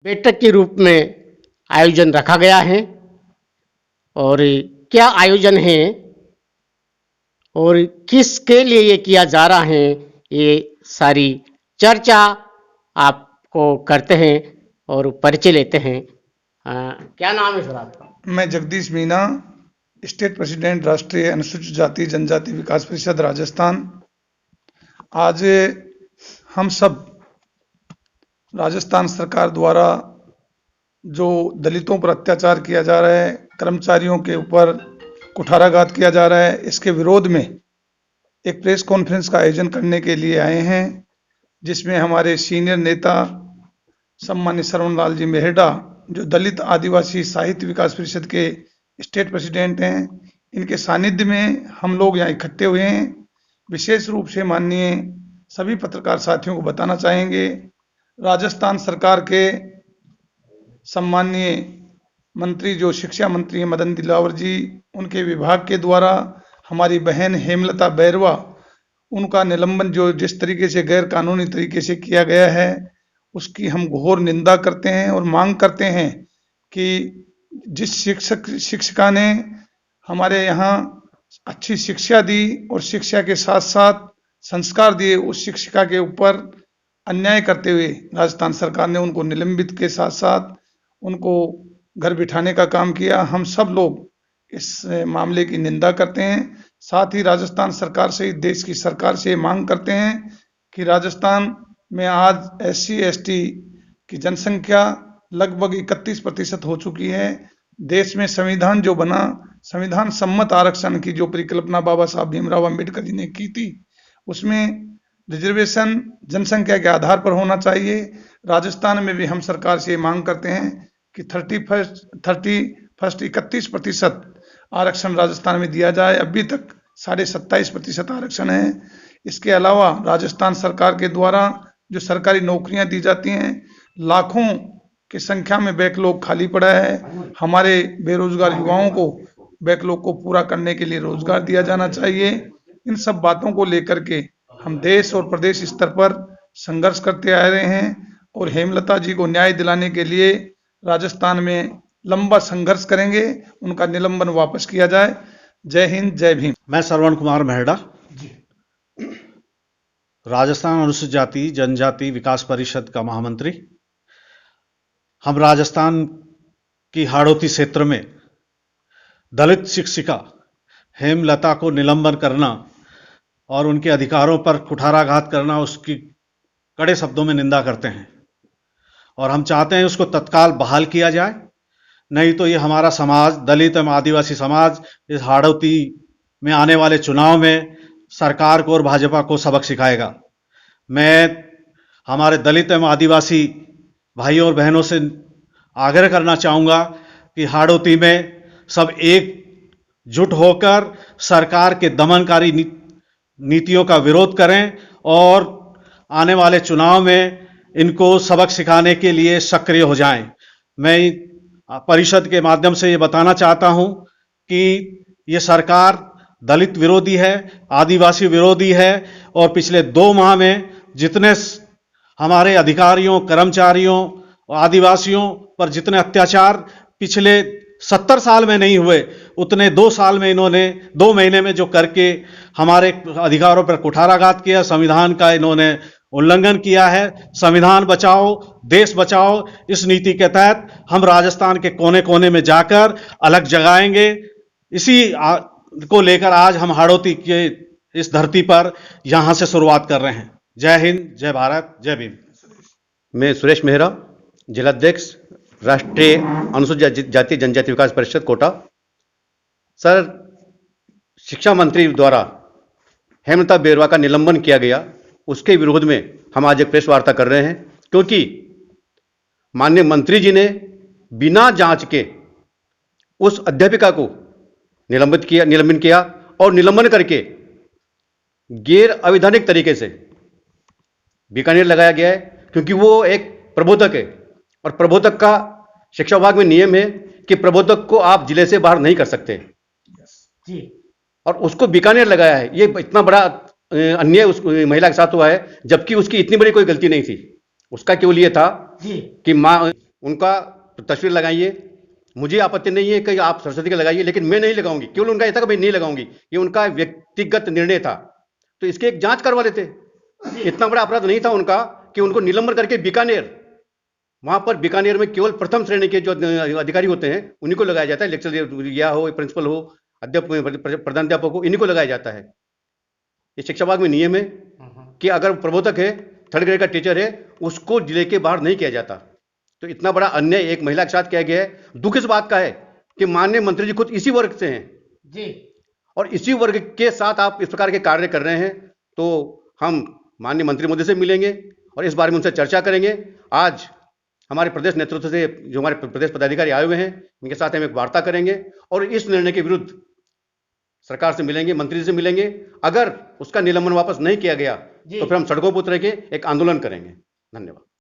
बैठक के रूप में आयोजन रखा गया है और क्या आयोजन है और किसके लिए ये किया जा रहा है, ये सारी चर्चा आपको करते हैं और परिचय लेते हैं। क्या नाम है सर आपका? मैं जगदीश मीना, स्टेट प्रेसिडेंट, राष्ट्रीय अनुसूचित जाति जनजाति विकास परिषद राजस्थान। आज हम सब राजस्थान सरकार द्वारा जो दलितों पर अत्याचार किया जा रहा है, कर्मचारियों के ऊपर कुठाराघात किया जा रहा है, इसके विरोध में एक प्रेस कॉन्फ्रेंस का आयोजन करने के लिए आए हैं, जिसमें हमारे सीनियर नेता सम्मानित श्रवणलाल जी मेहड़ा, जो दलित आदिवासी साहित्य विकास परिषद के स्टेट प्रेसिडेंट हैं, इनके सानिध्य में हम लोग यहाँ इकट्ठे हुए हैं। विशेष रूप से माननीय सभी पत्रकार साथियों को बताना चाहेंगे, राजस्थान सरकार के सम्माननीय मंत्री जो शिक्षा मंत्री हैं मदन दिलावर जी, उनके विभाग के द्वारा हमारी बहन हेमलता बैरवा, उनका निलंबन जो जिस तरीके से गैर कानूनी तरीके से किया गया है, उसकी हम घोर निंदा करते हैं और मांग करते हैं कि जिस शिक्षिका ने हमारे यहाँ अच्छी शिक्षा दी और शिक्षा के साथ साथ संस्कार दिए, उस शिक्षिका के ऊपर अन्याय करते हुए राजस्थान सरकार ने उनको निलंबित के साथ साथ उनको घर बिठाने का काम किया। हम सब लोग इस मामले की निंदा करते हैं। साथ ही राजस्थान सरकार से, देश की सरकार से मांग करते हैं कि राजस्थान में आज SC/ST की जनसंख्या लगभग 31% हो चुकी है। देश में संविधान जो बना, संविधान सम्मत आरक्षण की जो परिकल्पना बाबा साहब भीमराव अम्बेडकर जी ने की थी, उसमें रिजर्वेशन जनसंख्या के आधार पर होना चाहिए। राजस्थान में भी हम सरकार से मांग करते हैं कि 31% आरक्षण राजस्थान में दिया जाए। अभी तक 27.5% आरक्षण है। इसके अलावा राजस्थान सरकार के द्वारा जो सरकारी नौकरियां दी जाती हैं, लाखों की संख्या में बैकलॉग खाली पड़ा है। हमारे बेरोजगार युवाओं को बैकलॉग को पूरा करने के लिए रोजगार दिया जाना चाहिए। इन सब बातों को लेकर के हम देश और प्रदेश स्तर पर संघर्ष करते आ रहे हैं और हेमलता जी को न्याय दिलाने के लिए राजस्थान में लंबा संघर्ष करेंगे, उनका निलंबन वापस किया जाए। जय हिंद, जय भीम। मैं श्रवण कुमार मेहड़ा, राजस्थान अनुसूचित जाति जनजाति विकास परिषद का महामंत्री। हम राजस्थान की हाड़ौती क्षेत्र में दलित शिक्षिका हेमलता को निलंबन करना और उनके अधिकारों पर कुठाराघात करना, उसकी कड़े शब्दों में निंदा करते हैं और हम चाहते हैं उसको तत्काल बहाल किया जाए। नहीं तो ये हमारा समाज, दलित एवं आदिवासी समाज, इस हाड़ौती में आने वाले चुनाव में सरकार को और भाजपा को सबक सिखाएगा। मैं हमारे दलित एवं आदिवासी भाइयों और बहनों से आग्रह करना चाहूँगा कि हाड़ौती में सब एकजुट होकर सरकार के दमनकारी नीतियों का विरोध करें और आने वाले चुनाव में इनको सबक सिखाने के लिए सक्रिय हो जाएं। मैं परिषद के माध्यम से ये बताना चाहता हूं कि ये सरकार दलित विरोधी है, आदिवासी विरोधी है और पिछले 2 माह में जितने हमारे अधिकारियों, कर्मचारियों और आदिवासियों पर जितने अत्याचार पिछले 70 साल में नहीं हुए, उतने 2 साल में इन्होंने 2 महीने में जो करके हमारे अधिकारों पर कुठाराघात किया, संविधान का इन्होंने उल्लंघन किया है। संविधान बचाओ देश बचाओ, इस नीति के तहत हम राजस्थान के कोने कोने में जाकर अलग जगाएंगे। इसी को लेकर आज हम हाड़ौती के इस धरती पर यहां से शुरुआत कर रहे हैं। जय हिंद, जय भारत, जय भीम। मैं सुरेश मेहरा, जिलाध्यक्ष, राष्ट्रीय अनुसूचित जाति जनजाति विकास परिषद कोटा। सर, शिक्षा मंत्री द्वारा हेमलता बैरवा का निलंबन किया गया, उसके विरोध में हम आज एक प्रेस वार्ता कर रहे हैं, क्योंकि माननीय मंत्री जी ने बिना जांच के उस अध्यापिका को निलंबित किया और निलंबन करके गैर अवैधानिक तरीके से बीकानेर लगाया गया है, क्योंकि वो एक प्रबोधक है और प्रबोधक का शिक्षा विभाग में नियम है कि प्रबोधक को आप जिले से बाहर नहीं कर सकते जी, और उसको बीकानेर लगाया है। ये इतना बड़ा अन्याय उस महिला के साथ हुआ है, जबकि उसकी इतनी बड़ी कोई गलती नहीं थी। उसका केवल ये था कि माँ उनका तस्वीर लगाइए, मुझे आपत्ति नहीं है कि आप सरस्वती का लगाइए, लेकिन मैं नहीं लगाऊंगी। केवल उनका ऐसा कि मैं नहीं लगाऊंगी, ये उनका व्यक्तिगत निर्णय था, तो इसकी एक जांच करवा लेते। इतना बड़ा अपराध नहीं था उनका कि उनको निलंबन करके बीकानेर, वहां पर बीकानेर में केवल प्रथम श्रेणी के जो अधिकारी होते हैं उन्हीं को लगाया जाता है, लेक्चर या हो, प्रिंसिपल हो, अध्यापक, प्रधानाध्यापक हो, इन्हीं को लगाया जाता है। ये शिक्षा विभाग में नियम है कि अगर प्रबोधक है, थर्ड ग्रेड का टीचर है, उसको जिले के बाहर नहीं किया जाता। तो इतना बड़ा अन्याय एक महिला के साथ किया गया है। दुख इस बात का है कि माननीय मंत्री जी खुद इसी वर्ग से हैं जी, और इसी वर्ग के साथ आप इस प्रकार के कार्य कर रहे हैं। तो हम माननीय मंत्री मोदी से मिलेंगे और इस बारे में उनसे चर्चा करेंगे। आज हमारे प्रदेश नेतृत्व से जो हमारे प्रदेश पदाधिकारी आए हुए हैं, उनके साथ हम एक वार्ता करेंगे और इस निर्णय के विरुद्ध सरकार से मिलेंगे, मंत्री से मिलेंगे। अगर उसका निलंबन वापस नहीं किया गया तो फिर हम सड़कों पर उतरेंगे, एक आंदोलन करेंगे। धन्यवाद।